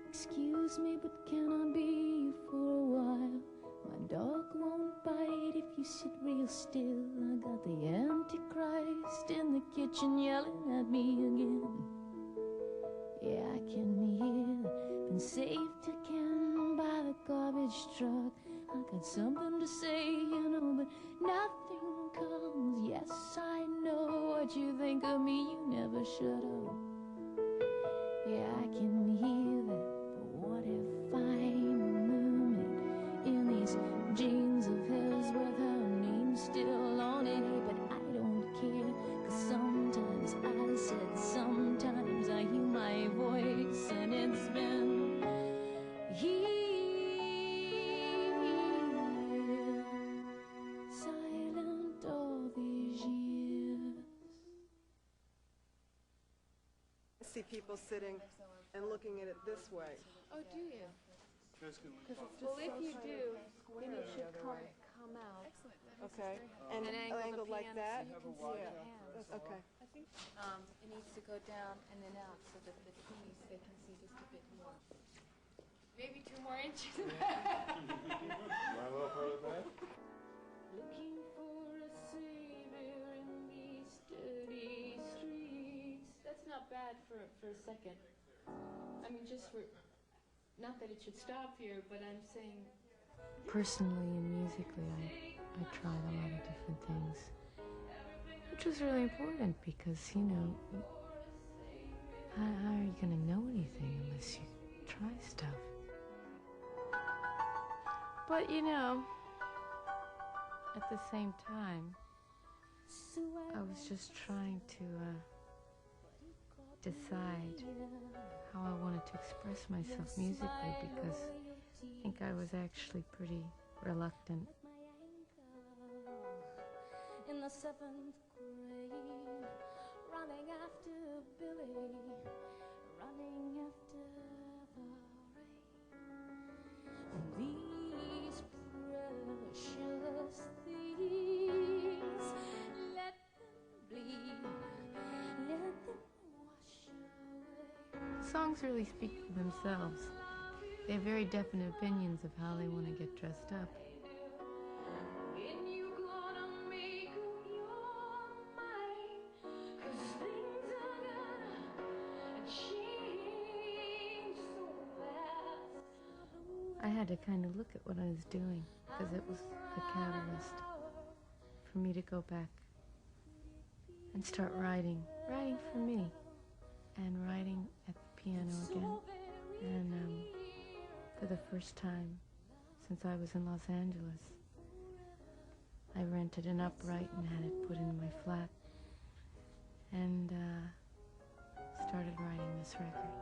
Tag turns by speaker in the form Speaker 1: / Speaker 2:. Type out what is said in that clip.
Speaker 1: Excuse me, but can I be you for a while? My dog won't bite if you sit real still. I got the Antichrist in the kitchen yelling at me again. Yeah, I can hear, been saved again by the garbage truck. I got something to say, you know, but nothing comes. Yes, I know what you think of me, you never shut up. Yeah, I can hear that, but what if I'm a mermaid in these jeans of his with her name still on it? Hey, but I don't care, 'cause sometimes I said, sometimes I hear my voice and it's been here, silent all these years.
Speaker 2: I see people sitting and looking at it this way.
Speaker 3: Oh, do you? Well, if you do, then it should come out.
Speaker 2: Okay, and angled like that? Yeah, okay.
Speaker 3: It needs to go down and then out so that the keys, they can see just a bit more. Maybe 2 more inches.
Speaker 1: Looking for a savior in these dirty streets.
Speaker 3: That's not bad for a second. I mean, just for, not that it should stop here, but I'm saying...
Speaker 4: Personally and musically, I tried a lot of different things, which was really important because, you know, how are you going to know anything unless you try stuff? But, you know, at the same time, I was just trying to decide how I wanted to express myself musically, because I think I was actually pretty reluctant.
Speaker 1: In the 7th grade, running after Billy, running after the rain. These precious things, let them bleed, let them wash away.
Speaker 4: Songs really speak for themselves. They have very definite opinions of how they want to get dressed up. I had to kind of look at what I was doing, because it was the catalyst for me to go back and start writing for me, and writing at the piano again. And for the first time since I was in Los Angeles, I rented an upright and had it put in my flat, and started writing this record.